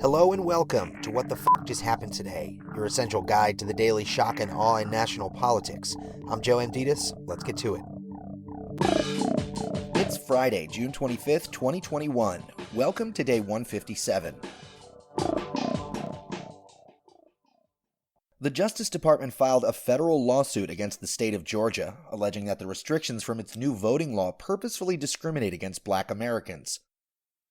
Hello and welcome to What the F Just Happened Today, your essential guide to the daily shock and awe in national politics. I'm Joe Amditas. Let's get to it. It's Friday, June 25th, 2021. Welcome to day 157. The Justice Department filed a federal lawsuit against the state of Georgia, alleging that the restrictions from its new voting law purposefully discriminate against Black Americans.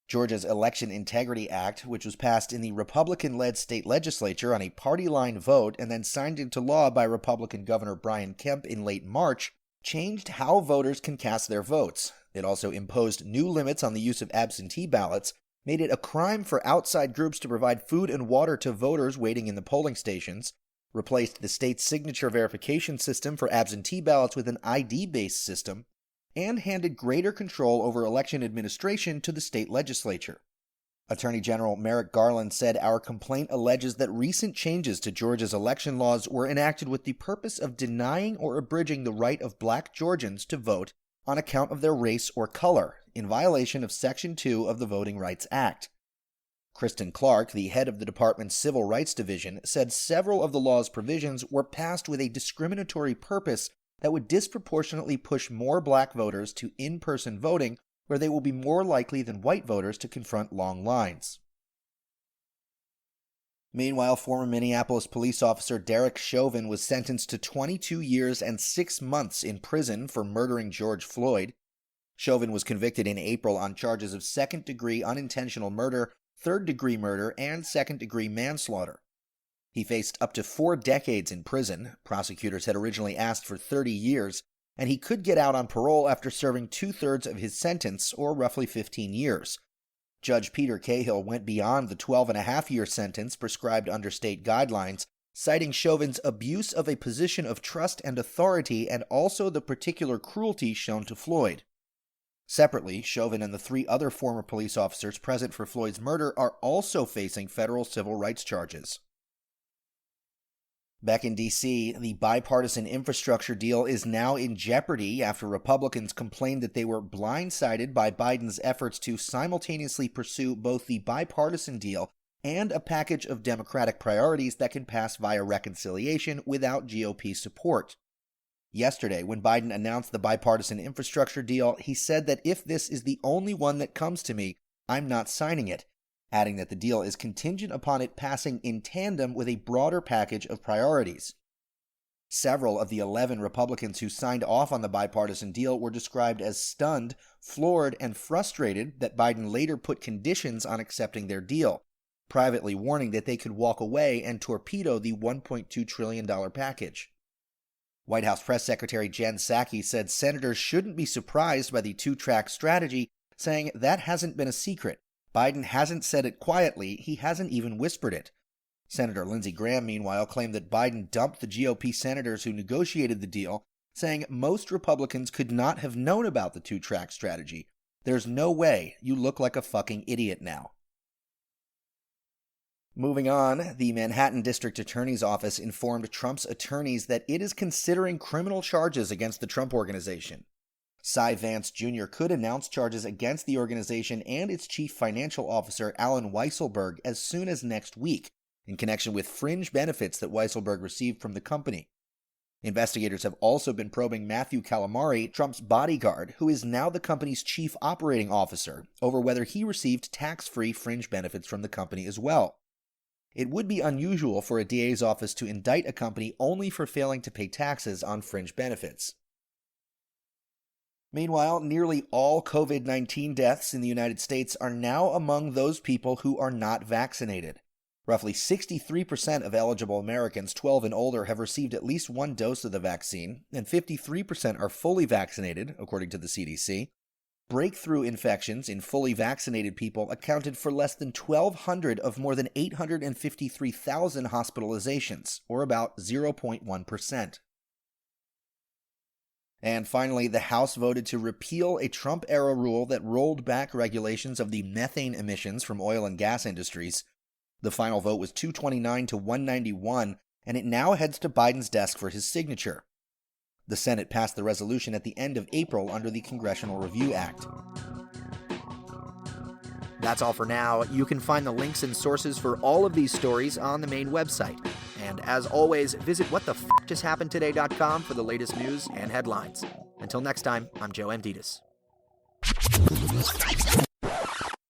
Georgia's Election Integrity Act, which was passed in the Republican-led state legislature on a party-line vote and then signed into law by Republican Governor Brian Kemp in late March, changed how voters can cast their votes. It also imposed new limits on the use of absentee ballots, made it a crime for outside groups to provide food and water to voters waiting in the polling stations, replaced the state's signature verification system for absentee ballots with an ID-based system, and handed greater control over election administration to the state legislature. Attorney General Merrick Garland said our complaint alleges that recent changes to Georgia's election laws were enacted with the purpose of denying or abridging the right of Black Georgians to vote on account of their race or color, in violation of Section 2 of the Voting Rights Act. Kristen Clark, the head of the department's Civil Rights Division, said several of the law's provisions were passed with a discriminatory purpose that would disproportionately push more Black voters to in-person voting, where they will be more likely than white voters to confront long lines. Meanwhile, former Minneapolis police officer Derek Chauvin was sentenced to 22 years and 6 months in prison for murdering George Floyd. Chauvin was convicted in April on charges of second-degree unintentional murder, third-degree murder, and second-degree manslaughter. He faced up to 4 decades in prison. Prosecutors had originally asked for 30 years, and he could get out on parole after serving 2/3 of his sentence, or roughly 15 years. Judge Peter Cahill went beyond the 12.5-year sentence prescribed under state guidelines, citing Chauvin's abuse of a position of trust and authority and also the particular cruelty shown to Floyd. Separately, Chauvin and the 3 other former police officers present for Floyd's murder are also facing federal civil rights charges. Back in D.C., the bipartisan infrastructure deal is now in jeopardy after Republicans complained that they were blindsided by Biden's efforts to simultaneously pursue both the bipartisan deal and a package of Democratic priorities that can pass via reconciliation without GOP support. Yesterday, when Biden announced the bipartisan infrastructure deal, he said that if this is the only one that comes to me, I'm not signing it, adding that the deal is contingent upon it passing in tandem with a broader package of priorities. Several of the 11 Republicans who signed off on the bipartisan deal were described as stunned, floored, and frustrated that Biden later put conditions on accepting their deal, privately warning that they could walk away and torpedo the $1.2 trillion package. White House Press Secretary Jen Psaki said senators shouldn't be surprised by the 2-track strategy, saying that hasn't been a secret. Biden hasn't said it quietly, he hasn't even whispered it. Senator Lindsey Graham, meanwhile, claimed that Biden dumped the GOP senators who negotiated the deal, saying most Republicans could not have known about the 2-track strategy. There's no way, you look like a fucking idiot now. Moving on, the Manhattan District Attorney's Office informed Trump's attorneys that it is considering criminal charges against the Trump Organization. Cy Vance Jr. could announce charges against the organization and its chief financial officer, Alan Weisselberg, as soon as next week, in connection with fringe benefits that Weisselberg received from the company. Investigators have also been probing Matthew Calamari, Trump's bodyguard, who is now the company's chief operating officer, over whether he received tax-free fringe benefits from the company as well. It would be unusual for a DA's office to indict a company only for failing to pay taxes on fringe benefits. Meanwhile, nearly all COVID-19 deaths in the United States are now among those people who are not vaccinated. Roughly 63% of eligible Americans 12 and older have received at least 1 dose of the vaccine, and 53% are fully vaccinated, according to the CDC. Breakthrough infections in fully vaccinated people accounted for less than 1,200 of more than 853,000 hospitalizations, or about 0.1%. And finally, the House voted to repeal a Trump-era rule that rolled back regulations of the methane emissions from oil and gas industries. The final vote was 229 to 191, and it now heads to Biden's desk for his signature. The Senate passed the resolution at the end of April under the Congressional Review Act. That's all for now. You can find the links and sources for all of these stories on the main website. And as always, visit whatthefjusthappenedtoday.com for the latest news and headlines. Until next time, I'm Joe Amditas.